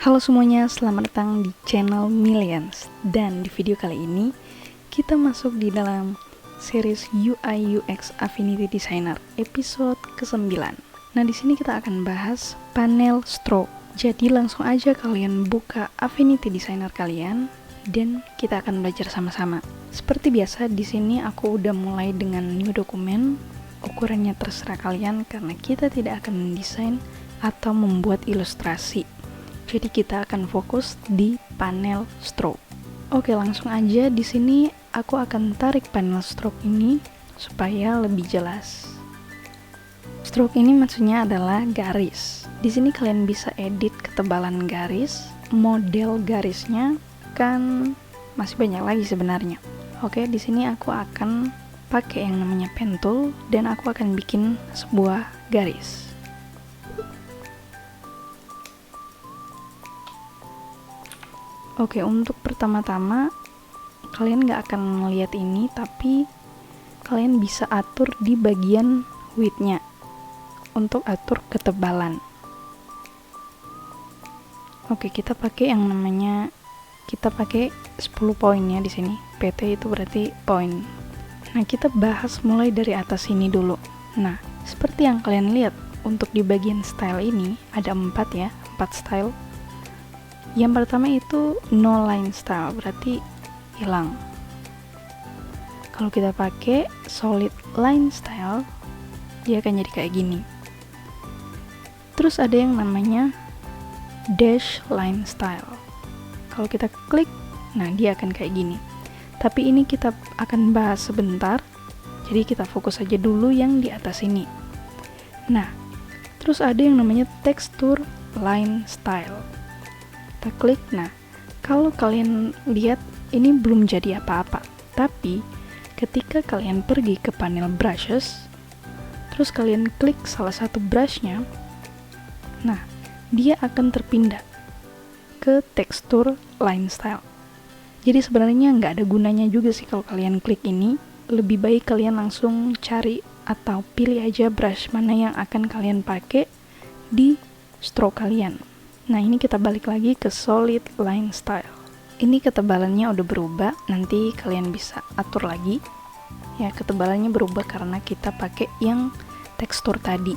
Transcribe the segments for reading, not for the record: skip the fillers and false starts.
Halo semuanya, selamat datang di channel Millions. Dan di video kali ini kita masuk di dalam series UI UX Affinity Designer episode ke-9. Nah, di sini kita akan bahas panel stroke. Jadi langsung aja kalian buka Affinity Designer kalian dan kita akan belajar sama-sama. Seperti biasa, di sini aku udah mulai dengan new dokumen. Ukurannya terserah kalian karena kita tidak akan mendesain atau membuat ilustrasi. Jadi kita akan fokus di panel stroke. Oke, langsung aja. Di sini aku akan tarik panel stroke ini supaya lebih jelas. Stroke ini maksudnya adalah garis. Di sini kalian bisa edit ketebalan garis, model garisnya kan masih banyak lagi sebenarnya. Oke, di sini aku akan pakai yang namanya pen tool dan aku akan bikin sebuah garis. Oke, untuk pertama-tama kalian nggak akan melihat ini, tapi kalian bisa atur di bagian width-nya untuk atur ketebalan. Oke, kita pakai yang namanya 10 poin ya di sini. PT itu berarti poin. Nah, kita bahas mulai dari atas ini dulu. Nah, seperti yang kalian lihat, untuk di bagian style ini ada 4 style. Yang pertama itu no line style, berarti hilang. Kalau kita pakai solid line style, dia akan jadi kayak gini. Terus ada yang namanya dash line style. Kalau kita klik, nah dia akan kayak gini. Tapi ini kita akan bahas sebentar, jadi kita fokus aja dulu yang di atas ini. Nah, terus ada yang namanya texture line style. Kita klik. Nah, kalau kalian lihat ini belum jadi apa-apa, tapi ketika kalian pergi ke panel brushes, terus kalian klik salah satu brushnya, nah dia akan terpindah ke tekstur line style. Jadi sebenarnya nggak ada gunanya juga sih kalau kalian klik ini. Lebih baik kalian langsung cari atau pilih aja brush mana yang akan kalian pakai di stroke kalian. Nah, ini kita balik lagi ke solid line style. Ini ketebalannya udah berubah, nanti kalian bisa atur lagi. Ya, ketebalannya berubah karena kita pakai yang tekstur tadi.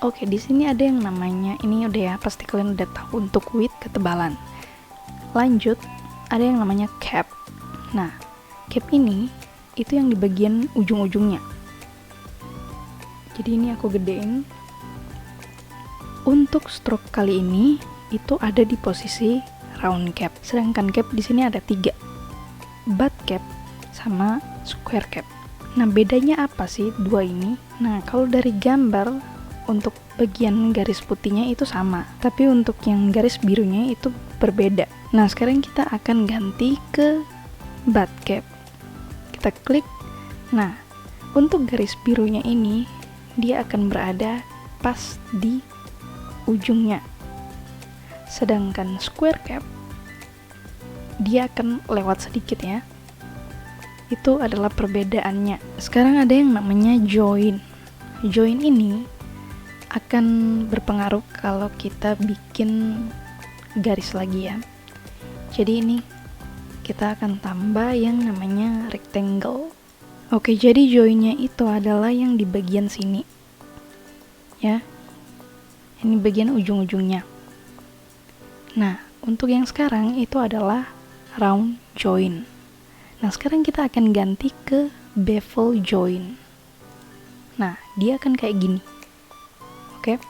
Oke, di sini ada yang namanya, ini udah ya, pasti kalian udah tahu untuk width ketebalan. Lanjut, ada yang namanya cap. Nah, cap ini itu yang di bagian ujung-ujungnya. Jadi ini aku gedein. Untuk stroke kali ini itu ada di posisi round cap. Sedangkan cap di sini ada 3. Butt cap sama square cap. Nah, bedanya apa sih dua ini? Nah, kalau dari gambar untuk bagian garis putihnya itu sama, tapi untuk yang garis birunya itu berbeda. Nah, sekarang kita akan ganti ke butt cap. Kita klik. Nah, untuk garis birunya ini dia akan berada pas di ujungnya. Sedangkan square cap dia akan lewat sedikit ya. Itu adalah perbedaannya. Sekarang ada yang namanya join. Join ini akan berpengaruh kalau kita bikin garis lagi ya. Jadi ini kita akan tambah yang namanya rectangle. Oke, jadi joinnya itu adalah yang di bagian sini ya. Ini bagian ujung-ujungnya. Nah, untuk yang sekarang itu adalah round join. Nah, sekarang kita akan ganti ke bevel join. Nah, dia akan kayak gini. Oke.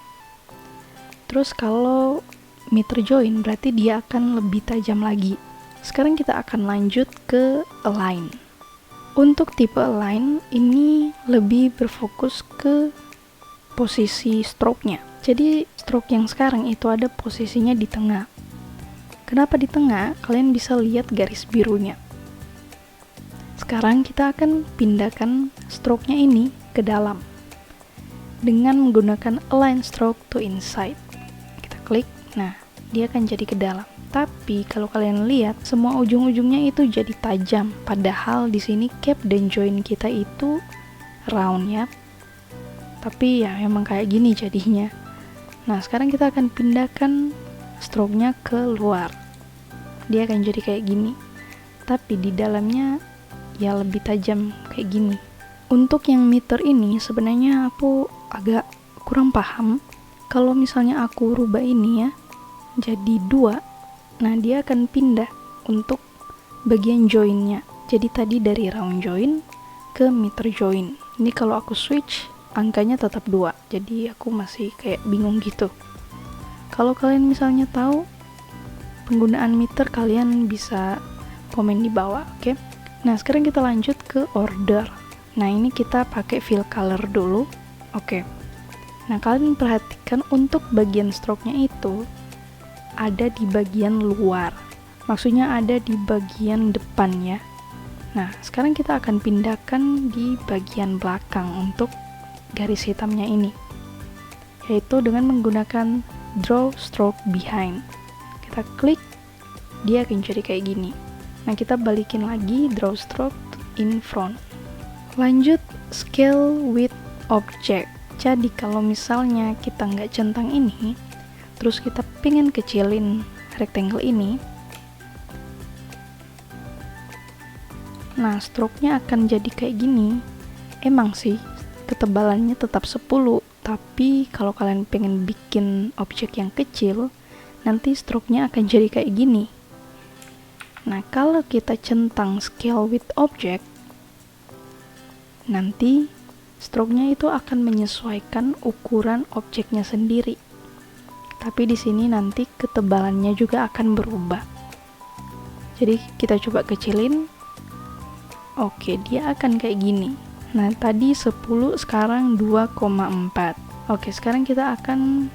Terus kalau meter join berarti dia akan lebih tajam lagi. Sekarang kita akan lanjut ke align. Untuk tipe align ini lebih berfokus ke posisi stroke-nya. Jadi stroke yang sekarang itu ada posisinya di tengah. Kenapa di tengah? Kalian bisa lihat garis birunya. Sekarang kita akan pindahkan stroke-nya ini ke dalam dengan menggunakan align stroke to inside. Kita klik. Nah, dia akan jadi ke dalam. Tapi kalau kalian lihat semua ujung-ujungnya itu jadi tajam, padahal di sini cap dan join kita itu round ya. Tapi ya memang kayak gini jadinya. Nah, sekarang kita akan pindahkan stroke-nya keluar. Dia akan jadi kayak gini. Tapi di dalamnya ya lebih tajam kayak gini. Untuk yang meter ini sebenarnya aku agak kurang paham. Kalau misalnya aku rubah ini ya jadi 2, nah dia akan pindah untuk bagian joinnya. Jadi tadi dari round join ke meter join. Ini kalau aku switch angkanya tetap 2. Jadi aku masih kayak bingung gitu. Kalau kalian misalnya tahu penggunaan meter, kalian bisa komen di bawah, oke? Nah, sekarang kita lanjut ke order. Nah, ini kita pakai fill color dulu. Oke. Nah, kalian perhatikan untuk bagian stroke-nya itu ada di bagian luar. Maksudnya ada di bagian depan ya. Nah, sekarang kita akan pindahkan di bagian belakang untuk garis hitamnya ini. Yaitu dengan menggunakan draw stroke behind. Kita klik, dia akan jadi kayak gini. Nah, kita balikin lagi draw stroke in front. Lanjut scale with object. Jadi kalau misalnya kita nggak centang ini, terus kita pengen kecilin rectangle ini, nah stroke-nya akan jadi kayak gini. Emang sih ketebalannya tetap 10, tapi kalau kalian pengen bikin objek yang kecil, nanti stroke-nya akan jadi kayak gini. Nah, kalau kita centang scale with object, nanti stroke-nya itu akan menyesuaikan ukuran objeknya sendiri. Tapi di sini nanti ketebalannya juga akan berubah. Jadi kita coba kecilin. Oke, dia akan kayak gini. Nah, tadi 10, sekarang 2,4. Oke, sekarang kita akan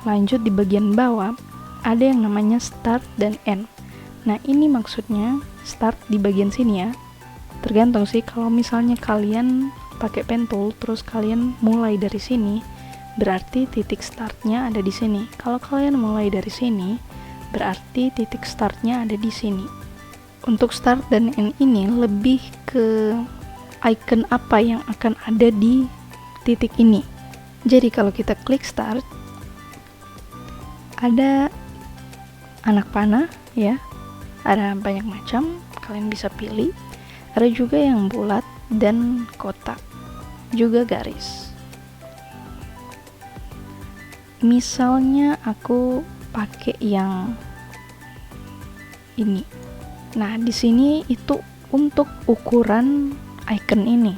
lanjut di bagian bawah. Ada yang namanya start dan end. Nah, ini maksudnya start di bagian sini ya. Tergantung sih, kalau misalnya kalian pakai pen tool terus kalian mulai dari sini, berarti titik startnya ada di sini. Kalau kalian mulai dari sini, berarti titik startnya ada di sini. Untuk start dan end ini lebih ke icon apa yang akan ada di titik ini. Jadi kalau kita klik start, ada anak panah ya, ada banyak macam, kalian bisa pilih. Ada juga yang bulat dan kotak, juga garis. Misalnya aku pakai yang ini. Nah, di sini itu untuk ukuran icon ini.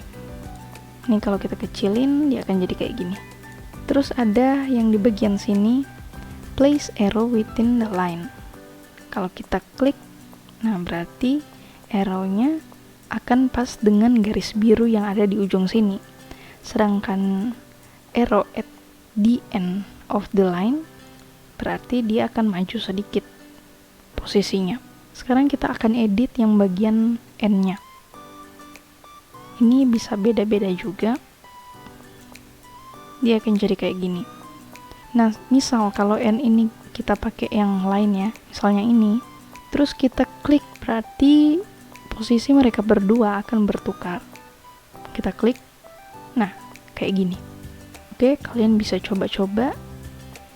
Ini kalau kita kecilin dia akan jadi kayak gini. Terus ada yang di bagian sini, place arrow within the line. Kalau kita klik, nah berarti arrow-nya akan pas dengan garis biru yang ada di ujung sini. Sedangkan arrow at the end of the line berarti dia akan maju sedikit posisinya. Sekarang kita akan edit yang bagian end-nya. Ini bisa beda-beda juga. Dia akan jadi kayak gini. Nah, misal kalau end ini kita pakai yang lain ya, misalnya ini, terus kita klik, berarti posisi mereka berdua akan bertukar. Kita klik, nah kayak gini. Oke, kalian bisa coba-coba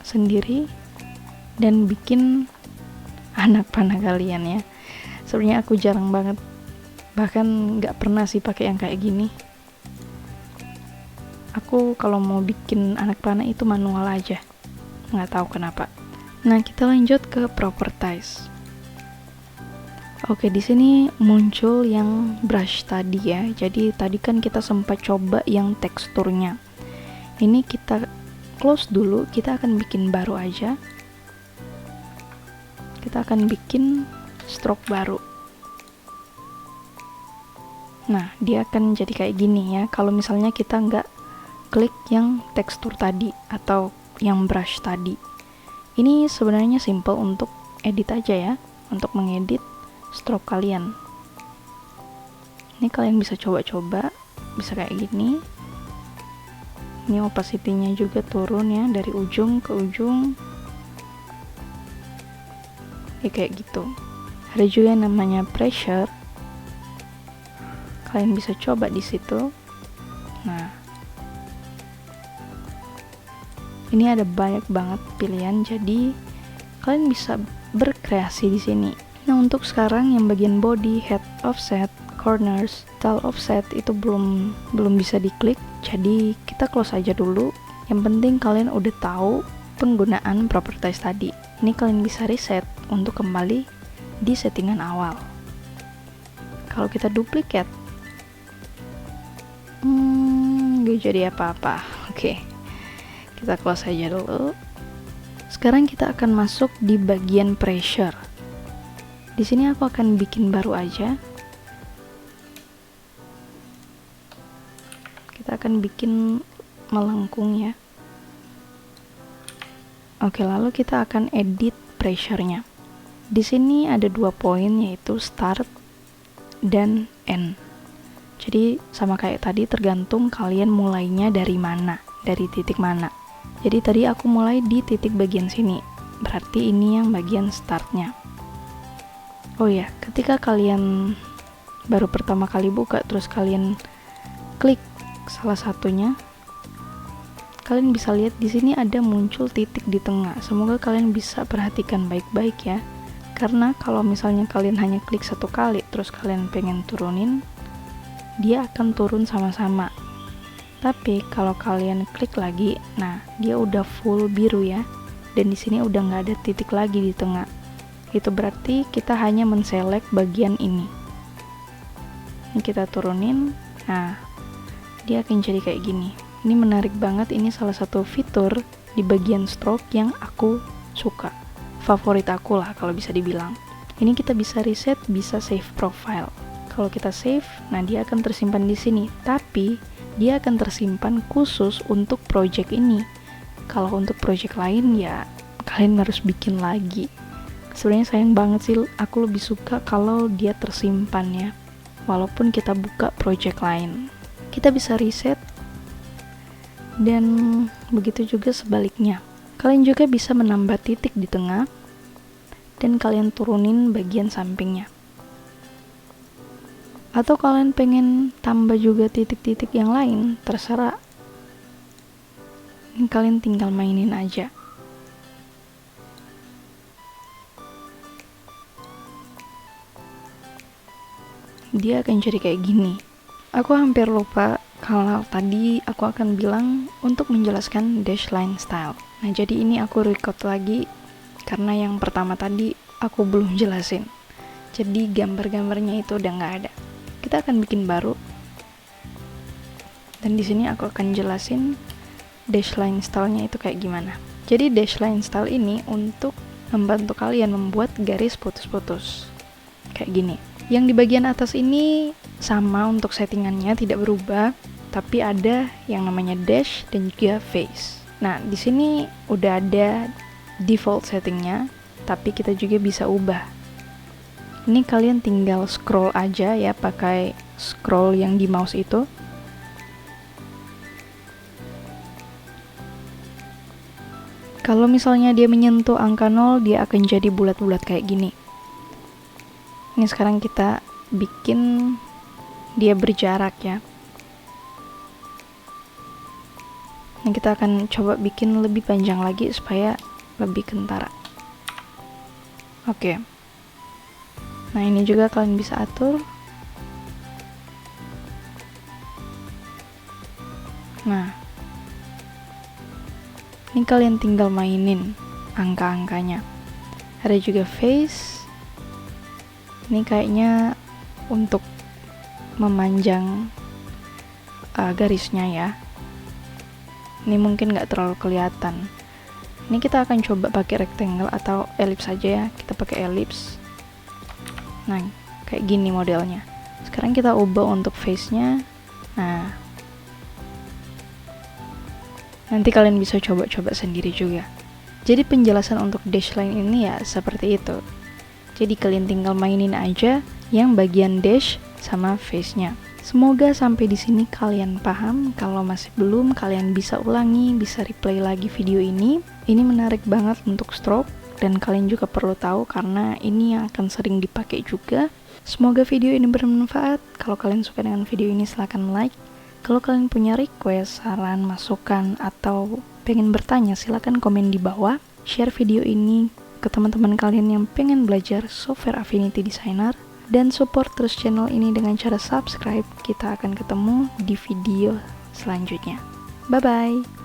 sendiri dan bikin anak panah kalian ya. Sebenarnya aku jarang banget, bahkan nggak pernah sih pakai yang kayak gini. Aku kalau mau bikin anak panah itu manual aja, nggak tahu kenapa. Nah, kita lanjut ke properties. Oke, di sini muncul yang brush tadi ya. Jadi tadi kan kita sempat coba yang teksturnya. Ini kita close dulu, kita akan bikin baru aja. Kita akan bikin stroke baru. Nah, dia akan jadi kayak gini ya. Kalau misalnya kita nggak klik yang tekstur tadi atau yang brush tadi. Ini sebenarnya simple untuk edit aja ya, untuk mengedit stroke kalian. Ini kalian bisa coba-coba, bisa kayak gini. Ini opacity-nya juga turun ya, dari ujung ke ujung. Ya kayak gitu. Ada juga yang namanya pressure. Kalian bisa coba di situ. Nah, ini ada banyak banget pilihan, jadi kalian bisa berkreasi di sini. Nah, untuk sekarang yang bagian body, head offset, corners, tail offset itu belum bisa diklik. Jadi kita close aja dulu. Yang penting kalian udah tahu penggunaan properties tadi. Ini kalian bisa reset untuk kembali di settingan awal. Kalau kita duplicate, gak jadi apa-apa. Oke, kita close aja dulu. Sekarang kita akan masuk di bagian pressure. Di sini aku akan bikin baru aja. Kita akan bikin melengkung ya. Oke, lalu kita akan edit pressure-nya. Di sini ada 2 poin, yaitu start dan end. Jadi sama kayak tadi, tergantung kalian mulainya dari mana, dari titik mana. Jadi tadi aku mulai di titik bagian sini, berarti ini yang bagian startnya. Oh ya, ketika kalian baru pertama kali buka, terus kalian klik salah satunya, kalian bisa lihat di sini ada muncul titik di tengah. Semoga kalian bisa perhatikan baik-baik ya. Karena kalau misalnya kalian hanya klik satu kali terus kalian pengen turunin, dia akan turun sama-sama. Tapi kalau kalian klik lagi, nah dia udah full biru ya. Dan di sini udah nggak ada titik lagi di tengah. Itu berarti kita hanya men-select bagian ini. Ini kita turunin. Nah, dia akan jadi kayak gini. Ini menarik banget, ini salah satu fitur di bagian stroke yang aku suka. Favorit aku lah kalau bisa dibilang. Ini kita bisa reset, bisa save profile. Kalau kita save, nah dia akan tersimpan di sini. Tapi dia akan tersimpan khusus untuk project ini. Kalau untuk project lain ya kalian harus bikin lagi. Sebenarnya sayang banget sih, aku lebih suka kalau dia tersimpan ya. Walaupun kita buka project lain. Kita bisa reset. Dan begitu juga sebaliknya. Kalian juga bisa menambah titik di tengah dan kalian turunin bagian sampingnya. Atau kalian pengen tambah juga titik-titik yang lain, terserah. Ini kalian tinggal mainin aja. Dia akan jadi kayak gini. Aku hampir lupa kalau tadi aku akan bilang untuk menjelaskan dash line style. Nah, jadi ini aku record lagi karena yang pertama tadi aku belum jelasin. Jadi gambar-gambarnya itu udah nggak ada. Kita akan bikin baru. Dan di sini aku akan jelasin dash line style-nya itu kayak gimana. Jadi dash line style ini untuk membantu kalian membuat garis putus-putus. Kayak gini. Yang di bagian atas ini sama untuk settingannya, tidak berubah, tapi ada yang namanya dash dan juga face. Nah, di sini udah ada default settingnya, tapi kita juga bisa ubah. Ini kalian tinggal scroll aja ya, pakai scroll yang di mouse itu. Kalau misalnya dia menyentuh angka 0, dia akan jadi bulat-bulat kayak gini. Ini sekarang kita bikin dia berjarak ya. Ini kita akan coba bikin lebih panjang lagi supaya lebih kentara. Oke. Nah, ini juga kalian bisa atur. Nah, ini kalian tinggal mainin angka-angkanya. Ada juga face. Ini kayaknya untuk memanjang garisnya ya. Ini mungkin nggak terlalu kelihatan. Ini kita akan coba pakai rectangle atau ellipse aja ya. Kita pakai ellipse. Nah, kayak gini modelnya. Sekarang kita ubah untuk face-nya. Nah, nanti kalian bisa coba-coba sendiri juga. Jadi penjelasan untuk dash line ini ya seperti itu. Jadi kalian tinggal mainin aja yang bagian dash sama face-nya. Semoga sampai di sini kalian paham. Kalau masih belum, kalian bisa ulangi, bisa replay lagi video ini. Ini menarik banget untuk stroke dan kalian juga perlu tahu karena ini yang akan sering dipakai juga. Semoga video ini bermanfaat. Kalau kalian suka dengan video ini silahkan like. Kalau kalian punya request, saran, masukan, atau pengen bertanya silahkan komen di bawah. Share video ini ke teman-teman kalian yang pengen belajar software Affinity Designer, dan support terus channel ini dengan cara subscribe. Kita akan ketemu di video selanjutnya. Bye-bye!